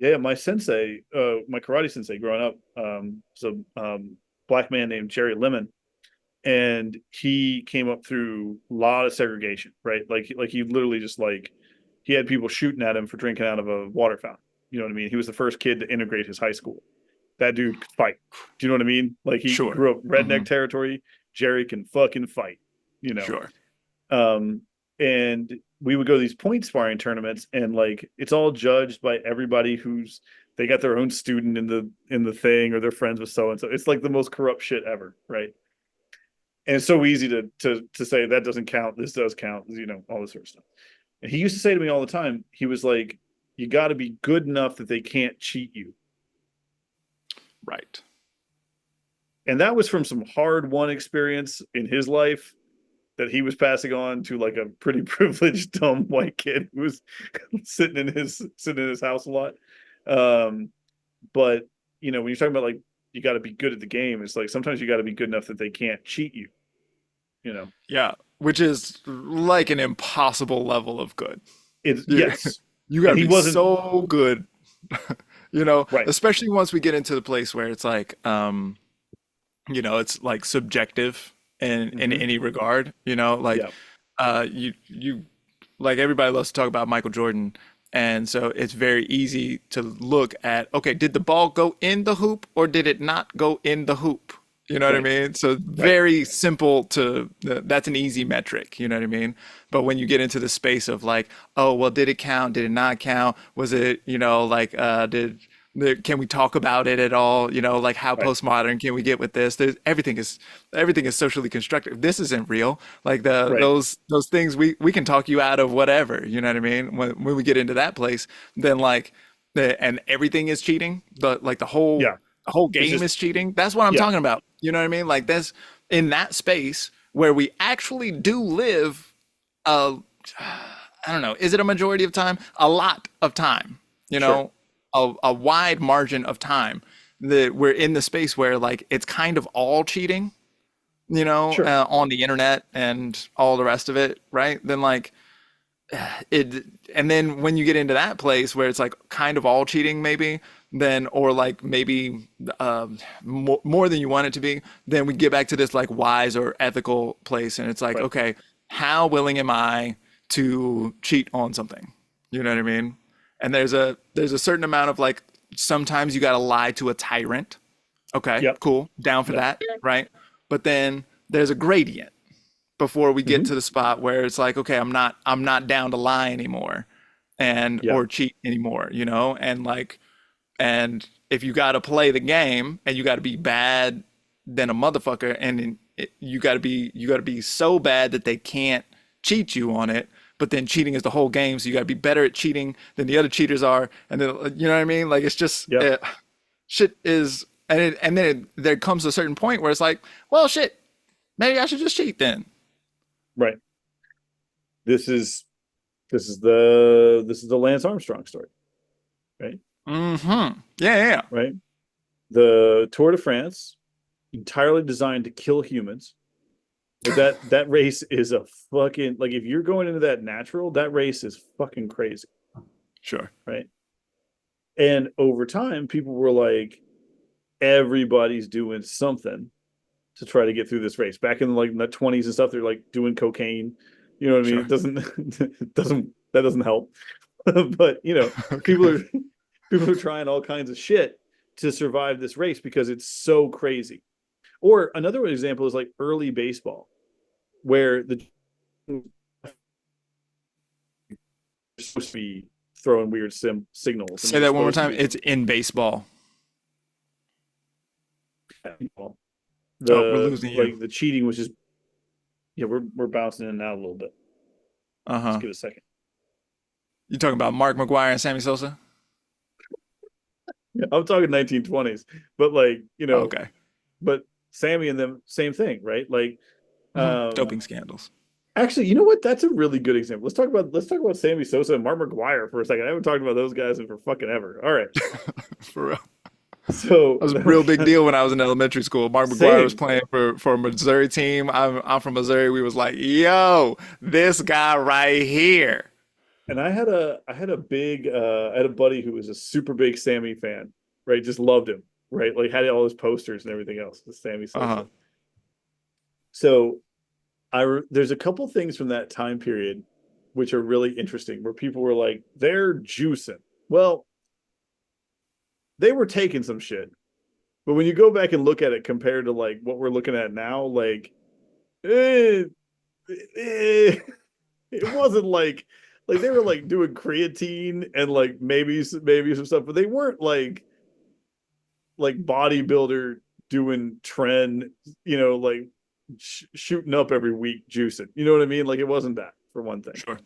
Yeah, my sensei, my karate sensei growing up, was a black man named Jerry Lemon, and he came up through a lot of segregation, right? Like he literally just like he had people shooting at him for drinking out of a water fountain. You know what I mean? He was the first kid to integrate his high school. That dude could fight. Do you know what I mean? Like he Sure. grew up Hmm. redneck territory. Jerry can fucking fight, you know. Sure. Um, and we would go to these point sparring tournaments, and like it's all judged by everybody who's they got their own student in the thing, or they're friends with so and so. It's like the most corrupt shit ever, right? And it's so easy to say that doesn't count, this does count, you know, all this sort of stuff. And he used to say to me all the time, he was like, you got to be good enough that they can't cheat you. Right. And that was from some hard won experience in his life that he was passing on to like a pretty privileged dumb white kid who was sitting in his house a lot. Um, but you know, when you're talking about like you got to be good at the game, it's like sometimes you got to be good enough that they can't cheat you. You know, Yeah. Which is like an impossible level of good. it's You, yes, you got and to he be wasn't so good, you know, right. especially once we get into the place where it's like, it's like subjective in Hmm. any regard, like Yeah, you like everybody loves to talk about Michael Jordan. And so it's very easy to look at, okay, did the ball go in the hoop or did it not go in the hoop? You know what I right, mean? So right, very simple that's an easy metric, you know what I mean? But when you get into the space of like, oh, well, did it count? Did it not count? Was it, like, can we talk about it at all? Like how right. postmodern can we get with this? Everything is socially constructive. This isn't real. Like Right. those things we can talk you out of whatever. You know what I mean? When we get into that place, then like and everything is cheating. Like Yeah. the whole It's game just is cheating. That's what I'm yeah. talking about. You know what I mean? Like that's in that space where we actually do live. Uh, I don't know. Is it a majority of time? A lot of time. You Sure. know, a wide margin of time that we're in the space where like it's kind of all cheating, Sure. on the internet and all the rest of it, right? Then like it, and then when you get into that place where it's like kind of all cheating, maybe then, or like maybe more than you want it to be, then we get back to this like wise or ethical place, and it's like, Right. okay, how willing am I to cheat on something? You know what I mean? And there's a certain amount of like sometimes you got to lie to a tyrant. Okay, Yep. cool, down for Yep. that, right? But then there's a gradient before we get Hmm. to the spot where it's like, okay, I'm not down to lie anymore and Yeah. or cheat anymore, and like and if you got to play the game and you got to be bad than a motherfucker, and you got to be so bad that they can't cheat you on it. But then cheating is the whole game, so you got to be better at cheating than the other cheaters are, and then you know what I mean? Like it's just Yep. shit is, there comes a certain point where it's like, well, shit, maybe I should just cheat then. Right. This is this is the Lance Armstrong story, right? Mm-hmm. Yeah, yeah, yeah. Right. The Tour de France, entirely designed to kill humans. Like that race is a fucking like if you're going into that natural, that race is fucking crazy, Sure. right? And over time, people were like, everybody's doing something to try to get through this race. Back in like the 20s and stuff, they're like doing cocaine. You know what I mean? It Sure. doesn't it doesn't that doesn't help. But you know, people Okay. are people are trying all kinds of shit to survive this race because it's so crazy. Or another example is like early baseball, where the supposed to be throwing weird signals and Say they're that one more supposed to time. be It's in baseball. Oh, we're the losing you. like the cheating was just yeah, we're bouncing in and out a little bit. Just Uh-huh. give it a second. You talking about Mark McGuire and Sammy Sosa? Yeah, I'm talking 1920s, but like, you know, Okay. but Sammy and them, same thing, right? Like, Hmm. um, Doping scandals. actually, you know what? That's a really good example. Let's talk about Sammy Sosa and Mark McGuire for a second. I haven't talked about those guys in for fucking ever. All right. For real. So That was a real big deal when I was in elementary school. Mark McGuire was same. playing for a Missouri team. I'm from Missouri. We was like, yo, this guy right here. And I had a buddy who was a super big Sammy fan, right? Just loved him, right? Like had all his posters and everything else, the Sammy Uh-huh. Sosa. So there's a couple things from that time period which are really interesting where people were like, they're juicing. Well, they were taking some shit. But when you go back and look at it compared to like what we're looking at now, like eh, eh, it wasn't like they were like doing creatine and like maybe some stuff, but they weren't like bodybuilder doing trend, like shooting up every week juicing. You know what I mean? Like it wasn't that for one thing. Sure.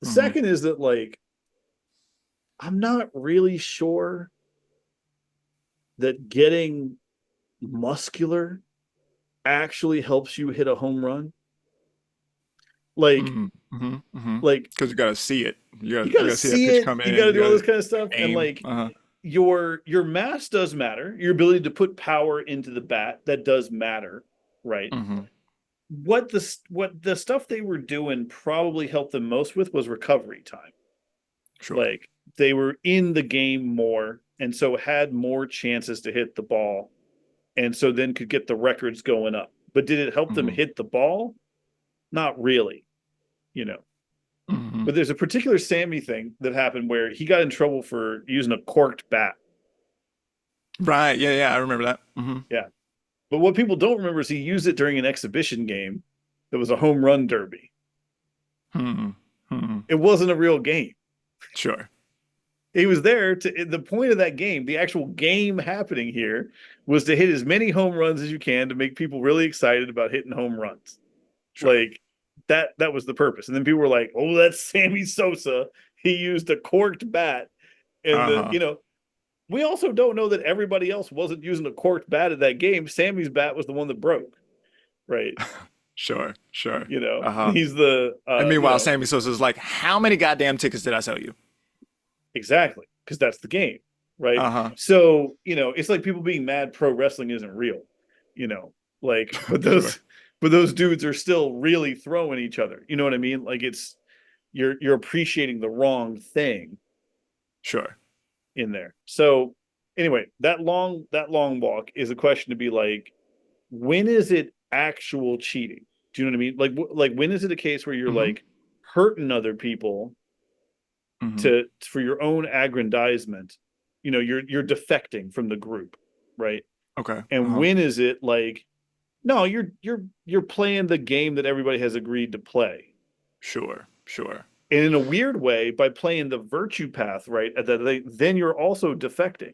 The Hmm. second is that like I'm not really sure that getting muscular actually helps you hit a home run. Like Hmm. Hmm. Hmm. like Because you gotta see it. you You gotta gotta see that see pitch it, come you in. gotta You do all this gotta kind of stuff. And aim. like Uh-huh. your mass does matter. Your ability to put power into the bat, that does matter, right? Hmm. What the stuff they were doing probably helped them most with was recovery time. Sure. Like they were in the game more and so had more chances to hit the ball and so then could get the records going up. But did it help them Hmm. hit the ball? Not really, you know. Hmm. But there's a particular Sammy thing that happened where he got in trouble for using a corked bat. Right. Yeah. Yeah. I remember that. Hmm. Yeah. But what people don't remember is he used it during an exhibition game that was a home run derby. Hmm. Hmm. It wasn't a real game. Sure. He was there to the point of that game, the actual game happening here was to hit as many home runs as you can to make people really excited about hitting home runs. Sure. Like that was the purpose. And then people were like, "Oh, that's Sammy Sosa. He used a corked bat." And Uh-huh. we also don't know that everybody else wasn't using a corked bat at that game. Sammy's bat was the one that broke, right? Sure. Sure. And Uh-huh. he's the And meanwhile, Sammy Sosa's like, how many goddamn tickets did I sell you? exactly, because that's the game, right? Uh-huh. So, it's like people being mad pro wrestling isn't real, you know, like, Sure. but those dudes are still really throwing each other. You know what I mean? Like you're appreciating the wrong thing Sure. in there. So anyway, that long walk is a question to be like, when is it actual cheating? Do you know what I mean? Like when is it a case where you're Hmm. like hurting other people Hmm. to for your own aggrandizement? You're defecting from the group, right? Okay. And Uh-huh. when is it like, no, you're playing the game that everybody has agreed to play. Sure. Sure. And in a weird way, by playing the virtue path, right, then you're also defecting.